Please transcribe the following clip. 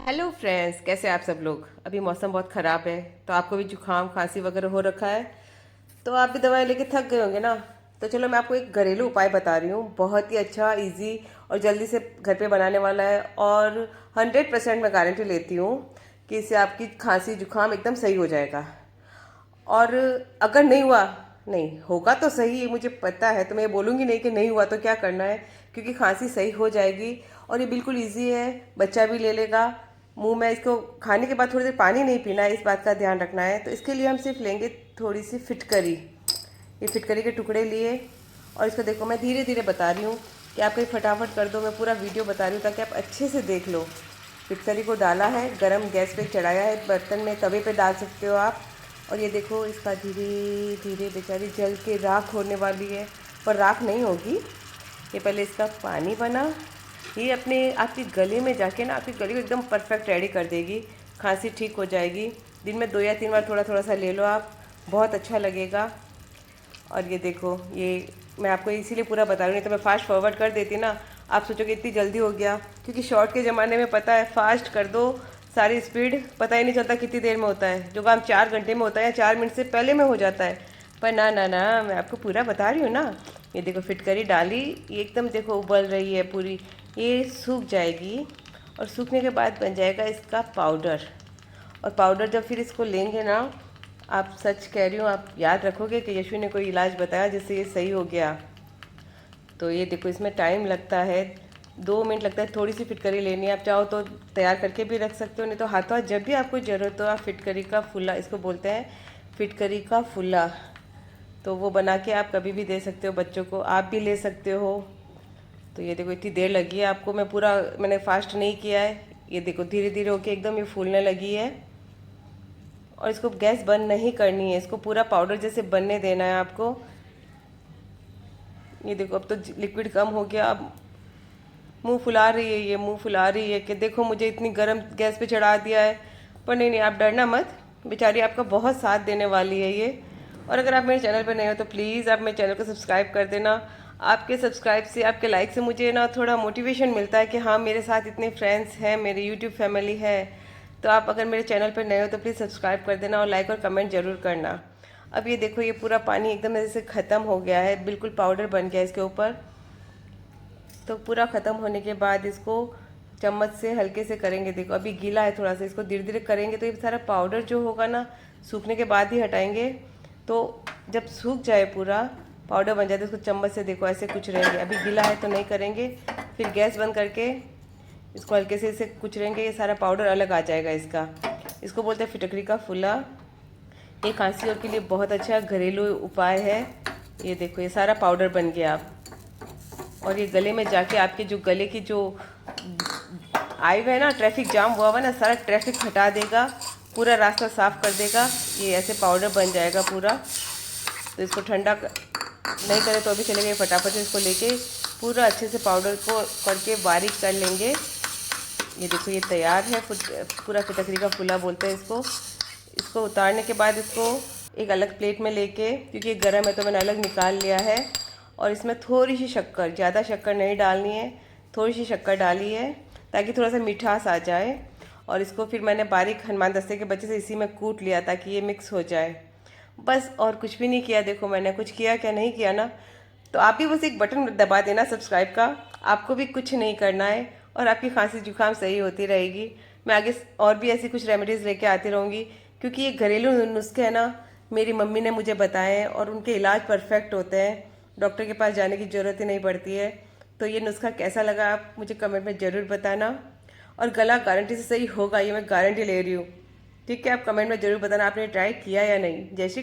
Hello friends, कैसे आप सब लोग। अभी मौसम बहुत ख़राब है तो आपको भी जुकाम खांसी वगैरह हो रखा है, तो आप भी दवाई लेके थक गए होंगे ना। तो चलो मैं आपको एक घरेलू उपाय बता रही हूँ, बहुत ही अच्छा, इजी और जल्दी से घर पे बनाने वाला है। और 100% मैं गारंटी लेती हूँ कि इससे आपकी खांसी जुकाम एकदम सही हो जाएगा। और अगर नहीं हुआ, नहीं होगा तो सही, ये मुझे पता है, तो मैं बोलूँगी नहीं कि नहीं हुआ तो क्या करना है, क्योंकि खांसी सही हो जाएगी। और ये बिल्कुल इजी है, बच्चा भी ले लेगा। मुंह में इसको खाने के बाद थोड़ी देर पानी नहीं पीना है, इस बात का ध्यान रखना है। तो इसके लिए हम सिर्फ लेंगे थोड़ी सी फिटकरी। ये फिटकरी के टुकड़े लिए, और इसको देखो मैं धीरे धीरे बता रही हूँ कि आप कहीं फटाफट कर दो, मैं पूरा वीडियो बता रही हूँ ताकि आप अच्छे से देख लो। फिटकरी को डाला है, गरम गैस पे चढ़ाया है, बर्तन में तवे पे डाल सकते हो आप। और ये देखो इसका धीरे धीरे बेचारी जल के राख होने वाली है, पर राख नहीं होगी। ये पहले इसका पानी बना, ये अपने आपके गले में जाके ना आपके गले को एकदम परफेक्ट रेडी कर देगी, खांसी ठीक हो जाएगी। दिन में 2 या 3 बार थोड़ा थोड़ा सा ले लो आप, बहुत अच्छा लगेगा। और ये देखो, ये मैं आपको इसीलिए पूरा बता रही हूँ, नहीं तो मैं फास्ट फॉरवर्ड कर देती ना, आप सोचोगे इतनी जल्दी हो गया। क्योंकि शॉर्ट के ज़माने में पता है, फास्ट कर दो सारी स्पीड, पता ही नहीं चलता कितनी देर में होता है। जो काम 4 घंटे में होता है या 4 मिनट से पहले में हो जाता है। पर ना ना ना, मैं आपको पूरा बता रही हूँ ना। ये देखो फिटकरी डाली, ये एकदम देखो उबल रही है पूरी, ये सूख जाएगी। और सूखने के बाद बन जाएगा इसका पाउडर। और पाउडर जब फिर इसको लेंगे ना, आप सच कह रही हूँ, आप याद रखोगे कि यशु ने कोई इलाज बताया जिससे ये सही हो गया। तो ये देखो इसमें टाइम लगता है, 2 मिनट लगता है। थोड़ी सी फिटकरी लेनी है, आप चाहो तो तैयार करके भी रख सकते हो, नहीं तो हाथों हाथ जब भी आपको ज़रूरत हो आप फिटकरी का फुल्ला, इसको बोलते हैं फिटकरी का फुल्ला, तो वो बना के आप कभी भी दे सकते हो बच्चों को, आप भी ले सकते हो। तो ये देखो इतनी देर लगी है आपको, मैंने फास्ट नहीं किया है। ये देखो धीरे धीरे होके एकदम ये फूलने लगी है। और इसको गैस बंद नहीं करनी है, इसको पूरा पाउडर जैसे बनने देना है आपको। ये देखो अब तो लिक्विड कम हो गया, अब मुंह फुला रही है, ये मुंह फुला रही है कि देखो मुझे इतनी गर्म गैस पे चढ़ा दिया है। पर नहीं नहीं, आप डरना मत, बेचारी आपका बहुत साथ देने वाली है ये। और अगर आप मेरे चैनल पर नए हो तो प्लीज़ आप मेरे चैनल को सब्सक्राइब कर देना। आपके सब्सक्राइब से, आपके लाइक से मुझे ना थोड़ा मोटिवेशन मिलता है कि हाँ मेरे साथ इतने फ्रेंड्स हैं, मेरे यूट्यूब फैमिली है। तो आप अगर मेरे चैनल पर नए हो तो प्लीज़ सब्सक्राइब कर देना और लाइक और कमेंट ज़रूर करना। अब ये देखो ये पूरा पानी एकदम ऐसे ख़त्म हो गया है, बिल्कुल पाउडर बन गया है इसके ऊपर। तो पूरा ख़त्म होने के बाद इसको चम्मच से हल्के से करेंगे, देखो अभी गीला है थोड़ा सा, इसको धीरे धीरे करेंगे तो ये सारा पाउडर जो होगा ना, सूखने के बाद ही हटाएंगे। तो जब सूख जाए पूरा पाउडर बन जाए तो इसको चम्मच से देखो ऐसे कुचलेंगे, अभी गीला है तो नहीं करेंगे। फिर गैस बंद करके इसको हल्के से इसे कुचलेंगे, ये सारा पाउडर अलग आ जाएगा इसका। इसको बोलते हैं फिटकरी का फुला। ये खांसी और के लिए बहुत अच्छा घरेलू उपाय है। ये देखो ये सारा पाउडर बन गया अब। और ये गले में जाके आपके जो गले की जो आए हुए है ना, ट्रैफिक जाम हुआ ना, सारा ट्रैफिक हटा देगा, पूरा रास्ता साफ कर देगा। ये ऐसे पाउडर बन जाएगा पूरा। तो इसको ठंडा नहीं करें तो अभी चलेगा, फटाफट से इसको लेके पूरा अच्छे से पाउडर को करके बारीक कर लेंगे। ये देखो ये तैयार है, पूरा फिटकरी का फुला बोलते हैं इसको। इसको उतारने के बाद इसको एक अलग प्लेट में लेके, क्योंकि ये गर्म है तो मैंने अलग निकाल लिया है। और इसमें थोड़ी सी शक्कर, ज़्यादा शक्कर नहीं डालनी है, थोड़ी सी शक्कर डाली है ताकि थोड़ा सा मिठास आ जाए। और इसको फिर मैंने बारीक हनुमान दस्ते के बच्चे से इसी में कूट लिया ताकि ये मिक्स हो जाए, बस। और कुछ भी नहीं किया। देखो मैंने कुछ किया क्या, नहीं किया ना। तो आप भी बस एक बटन दबा देना सब्सक्राइब का, आपको भी कुछ नहीं करना है और आपकी खांसी जुकाम सही होती रहेगी। मैं आगे और भी ऐसी कुछ रेमेडीज़ लेके आती रहूँगी, क्योंकि ये घरेलू नुस्खे हैं ना, मेरी मम्मी ने मुझे बताए हैं और उनके इलाज परफेक्ट होते हैं, डॉक्टर के पास जाने की ज़रूरत ही नहीं पड़ती है। तो ये नुस्खा कैसा लगा आप मुझे कमेंट में ज़रूर बताना। और गला गारंटी से सही होगा, ये मैं गारंटी ले रही हूँ। ठीक है, आप कमेंट में ज़रूर बताना आपने ट्राई किया या नहीं। जय श्री